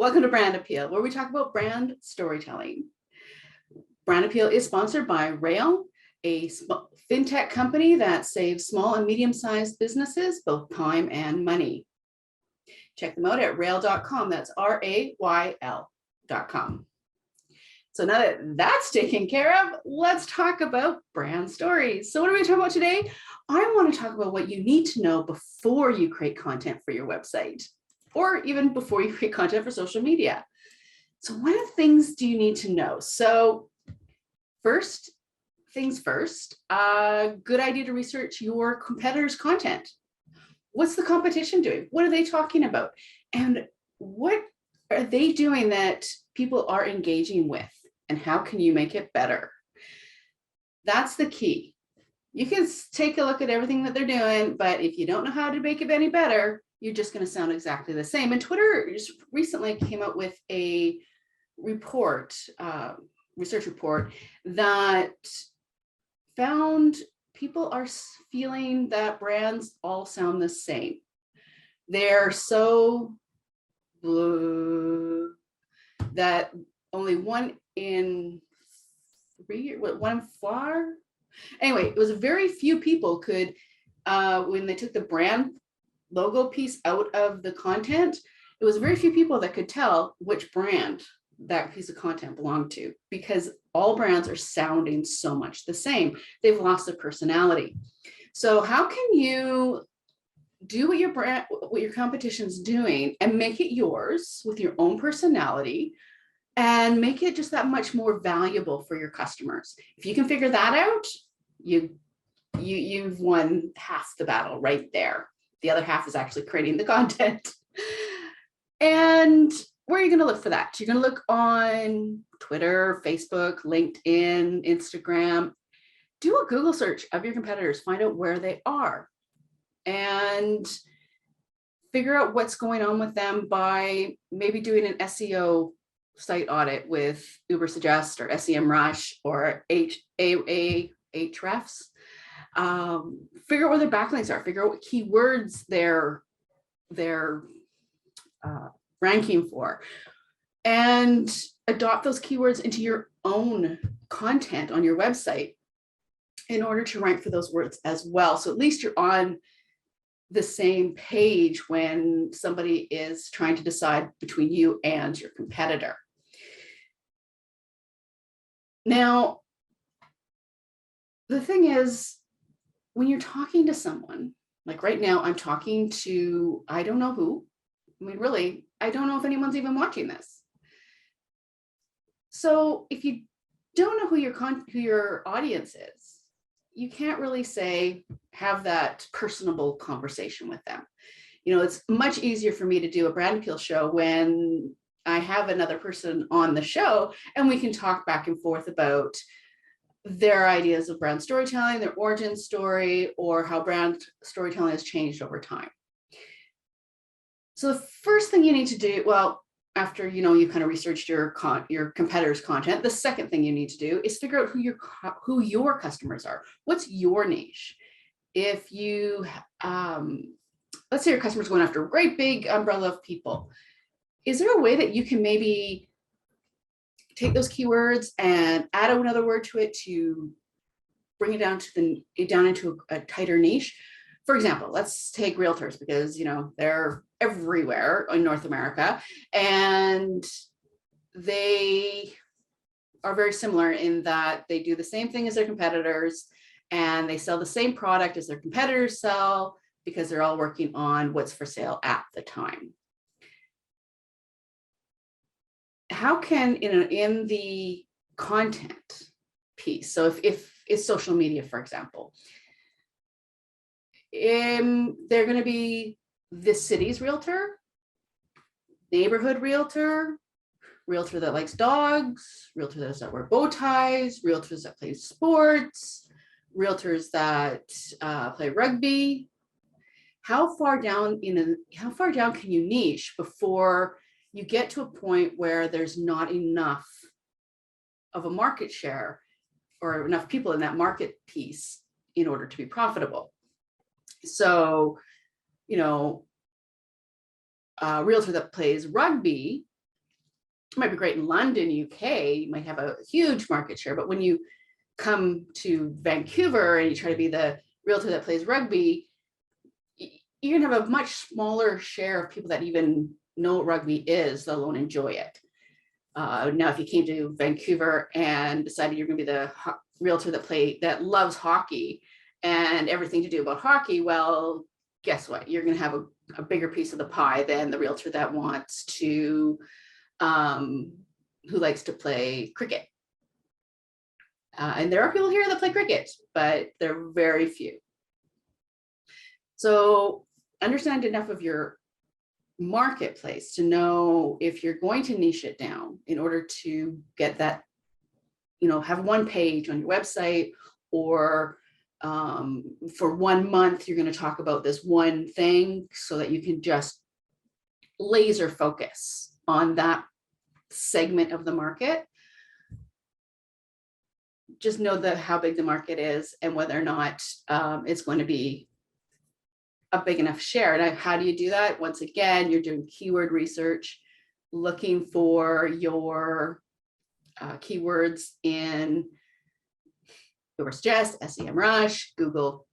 Welcome to BrandAPeel, where we talk about brand storytelling. BrandAPeel is sponsored by Rail, a fintech company that saves small and medium-sized businesses both time and money. Check them out at rail.com. That's RAYL.com. So now that that's taken care of, let's talk about brand stories. So what are we talking about today? I want to talk about what you need to know before you create content for your website, or even before you create content for social media. So what things do you need to know? So first things first, good idea to research your competitors' content. What's the competition doing? What are they talking about? And what are they doing that people are engaging with? And how can you make it better? That's the key. You can take a look at everything that they're doing, but if you don't know how to make it any better, you're just going to sound exactly the same. And Twitter just recently came out with a report, research report, that found people are feeling that brands all sound the same. They're so blue that only one in four. Anyway, it was very few people could, when they took the brand logo piece out of the content, it was very few people that could tell which brand that piece of content belonged to, because all brands are sounding so much the same. They've lost their personality. So how can you do what your competition's doing and make it yours with your own personality and make it just that much more valuable for your customers? If you can figure that out, you've won half the battle right there. The other half is actually creating the content. And where are you going to look for that? You're going to look on Twitter, Facebook, LinkedIn, Instagram. Do a Google search of your competitors, find out where they are, and figure out what's going on with them by maybe doing an SEO site audit with Ubersuggest or SEMrush or Ahrefs. Figure out where their backlinks are, figure out what keywords they're ranking for, and adopt those keywords into your own content on your website in order to rank for those words as well. So at least you're on the same page when somebody is trying to decide between you and your competitor. Now, the thing is, when you're talking to someone, like right now, I'm talking to, I don't know who. I mean, really, I don't know if anyone's even watching this. So if you don't know who your audience is, you can't really have that personable conversation with them. You know, it's much easier for me to do a BrandAPeel show when I have another person on the show and we can talk back and forth about their ideas of brand storytelling, their origin story, or how brand storytelling has changed over time. So the first thing you need to do, well, after you kind of researched your competitors' content, the second thing you need to do is figure out who your customers are. What's your niche? If you, let's say your customer's going after a great big umbrella of people, is there a way that you can maybe take those keywords and add another word to it to bring it down into a tighter niche? For example, let's take realtors, because they're everywhere in North America, and they are very similar in that they do the same thing as their competitors, and they sell the same product as their competitors sell, because they're all working on what's for sale at the time. How can, in the content piece, so if it's social media, for example, they're going to be this city's realtor, neighborhood realtor, realtor that likes dogs, realtors that wear bow ties, realtors that play sports, realtors that play rugby. How far down can you niche before you get to a point where there's not enough of a market share or enough people in that market piece in order to be profitable? So, a realtor that plays rugby It might be great in London, UK, you might have a huge market share, but when you come to Vancouver and you try to be the realtor that plays rugby, you're going to have a much smaller share of people that even know what rugby is, let alone enjoy it. Now, if you came to Vancouver and decided you're going to be the realtor that loves hockey and everything to do about hockey, well, guess what? You're going to have a bigger piece of the pie than the realtor that wants to, who likes to play cricket. And there are people here that play cricket, but they're very few. So understand enough of your marketplace to know if you're going to niche it down in order to get that, have one page on your website, or for 1 month, you're going to talk about this one thing so that you can just laser focus on that segment of the market. Just know how big the market is and whether or not it's going to be a big enough share. And how do you do that? Once again, you're doing keyword research, looking for your keywords in Yoursuggest, SEMrush, Google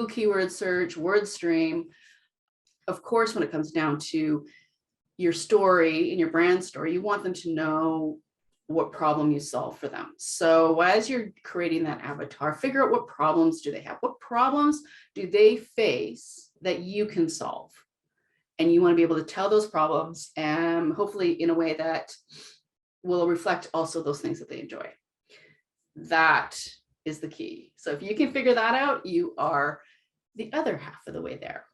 keyword search, WordStream. Of course, when it comes down to your story and your brand story, you want them to know what problem you solve for them. So as you're creating that avatar, figure out what problems do they have? What problems do they face that you can solve? And you want to be able to tell those problems, and hopefully in a way that will reflect also those things that they enjoy. That is the key. So if you can figure that out, you are the other half of the way there.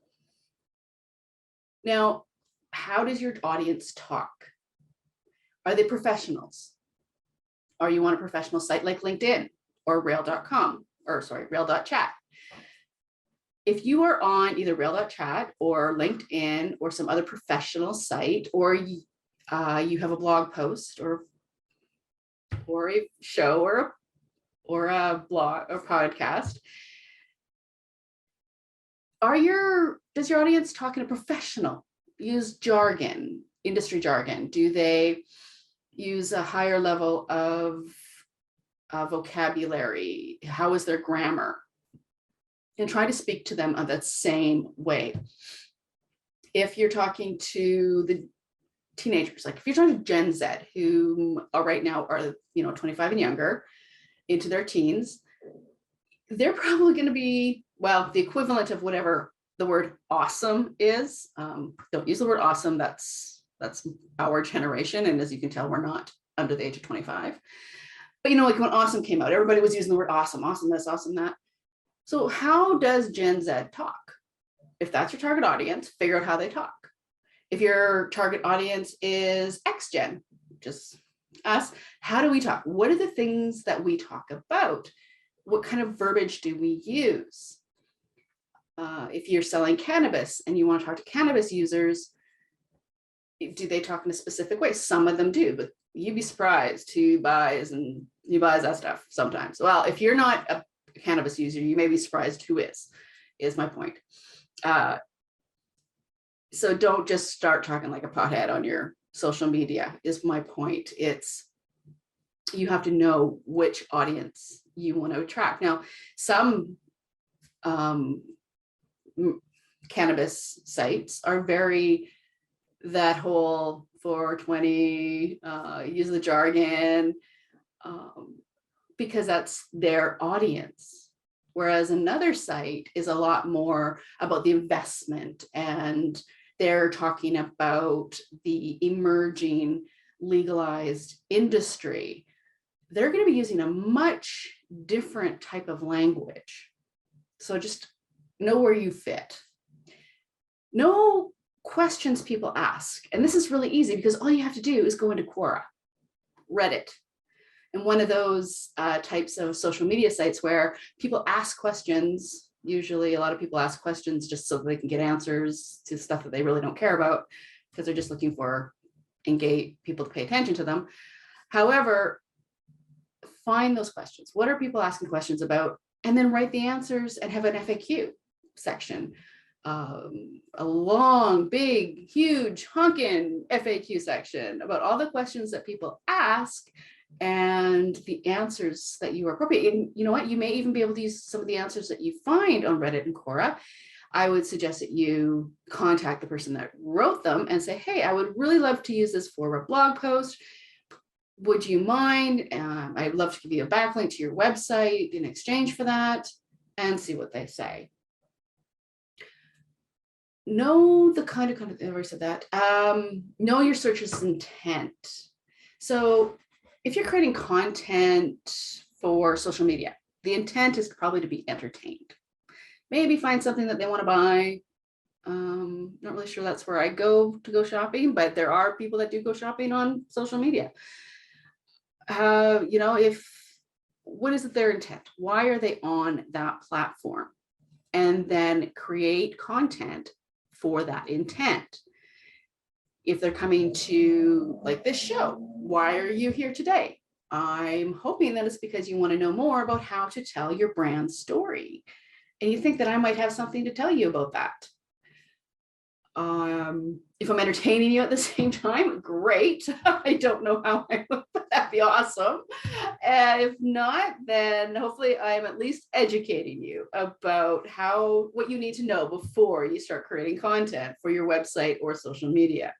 Now, how does your audience talk? Are they professionals? Are you on a professional site like LinkedIn or rail.com, or sorry, rail.chat? If you are on either rail.chat or LinkedIn or some other professional site, or you have a blog post or a show or a blog or podcast, does your audience talk in a professional? Use jargon, industry jargon? Do they use a higher level of vocabulary? How is their grammar? And try to speak to them on that same way. If you're talking to the teenagers, like if you're talking to Gen Z, who are right now are 25 and younger, into their teens, they're probably going to be, well, the equivalent of whatever the word awesome is. Don't use the word awesome. That's our generation. And as you can tell, we're not under the age of 25. But like when awesome came out, everybody was using the word awesome, awesome this, awesome that. So how does Gen Z talk? If that's your target audience, figure out how they talk. If your target audience is X-Gen, just us, how do we talk? What are the things that we talk about? What kind of verbiage do we use? If you're selling cannabis and you want to talk to cannabis users, do they talk in a specific way? Some of them do, but you'd be surprised who buys that stuff sometimes. Well, if you're not a cannabis user, you may be surprised who is my point. So don't just start talking like a pothead on your social media, is my point. You have to know which audience you want to attract. Now, some cannabis sites are very that whole 420, use the jargon, because that's their audience. Whereas another site is a lot more about the investment, and they're talking about the emerging legalized industry. They're going to be using a much different type of language. So just know where you fit. Know questions people ask. And this is really easy because all you have to do is go into Quora, Reddit, and one of those types of social media sites where people ask questions. Usually a lot of people ask questions just so they can get answers to stuff that they really don't care about, because they're just looking for engage people to pay attention to them. However, find those questions. What are people asking questions about? And then write the answers and have an FAQ section. a long, big, huge, honking FAQ section about all the questions that people ask and the answers that you are appropriate. And you know what? You may even be able to use some of the answers that you find on Reddit and Quora. I would suggest that you contact the person that wrote them and say, hey, I would really love to use this for a blog post. Would you mind? I'd love to give you a backlink to your website in exchange for that, and see what they say. Know the kind of, I already said that. Know your searcher's intent. So if you're creating content for social media, the intent is probably to be entertained. Maybe find something that they want to buy. Not really sure that's where I go to go shopping, but there are people that do go shopping on social media. You know, what is their intent? Why are they on that platform? And then create content for that intent. If they're coming to like this show, why are you here today? I'm hoping that it's because you want to know more about how to tell your brand story. And you think that I might have something to tell you about that. If I'm entertaining you at the same time, great. I don't know how I would, but that'd be awesome. And if not, then hopefully I'm at least educating you about what you need to know before you start creating content for your website or social media.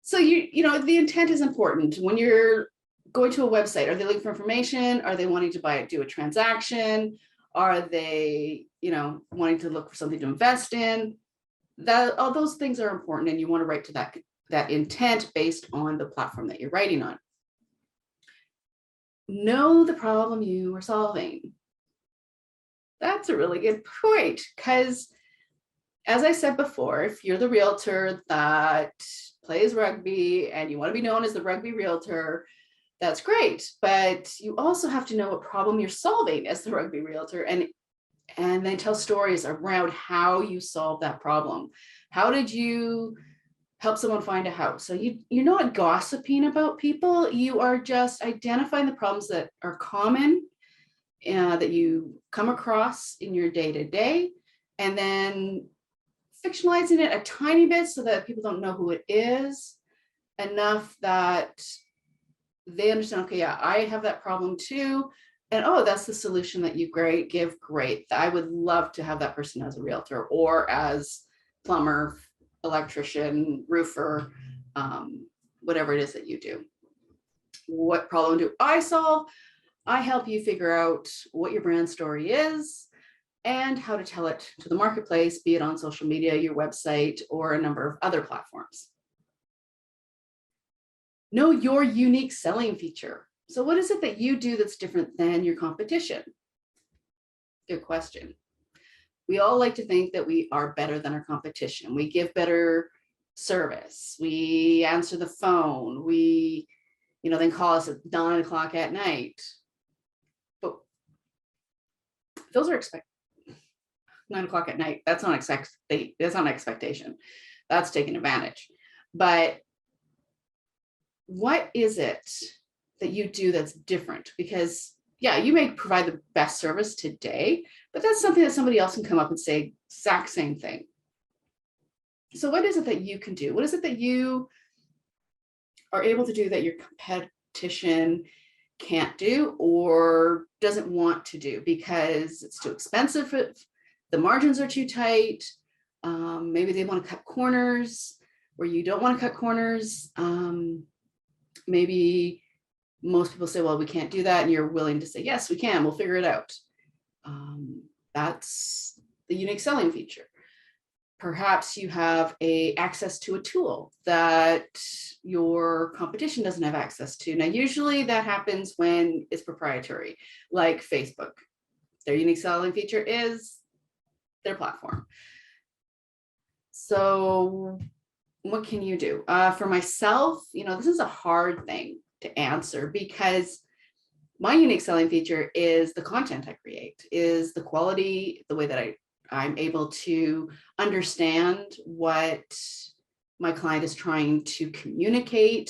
So you know, the intent is important. When you're going to a website, are they looking for information? Are they wanting to do a transaction? Are they, you know, wanting to look for something to invest in? All those things are important, and you want to write to that intent based on the platform that you're writing on. Know the problem you are solving. That's a really good point, because as I said before, if you're the realtor that plays rugby and you want to be known as the rugby realtor, that's great. But you also have to know what problem you're solving as the rugby realtor, and then tell stories around how you solve that problem. How did you help someone find a house? So you're not gossiping about people. You are just identifying the problems that are common, that you come across in your day-to-day, and then fictionalizing it a tiny bit so that people don't know who it is, enough that they understand, okay, yeah, I have that problem too. And oh, that's the solution that you give. Great. I would love to have that person as a realtor or as plumber, electrician, roofer, whatever it is that you do. What problem do I solve? I help you figure out what your brand story is and how to tell it to the marketplace, be it on social media, your website, or a number of other platforms. Know your unique selling feature. So what is it that you do that's different than your competition? Good question. We all like to think that we are better than our competition. We give better service. We answer the phone. We, then call us at 9 o'clock at night. But those are 9 o'clock at night. That's not expectation. That's taking advantage. But what is it that you do that's different? Because yeah, you may provide the best service today, but that's something that somebody else can come up and say, exact same thing. So what is it that you can do? What is it that you are able to do that your competition can't do or doesn't want to do because it's too expensive, the margins are too tight, maybe they want to cut corners where you don't want to cut corners, maybe most people say, well, we can't do that. And you're willing to say, yes, we can, we'll figure it out. That's the unique selling feature. Perhaps you have access to a tool that your competition doesn't have access to. Now, usually that happens when it's proprietary, like Facebook. Their unique selling feature is their platform. So what can you do? For myself, this is a hard thing to answer because my unique selling feature is the content I create, is the quality, the way that I'm able to understand what my client is trying to communicate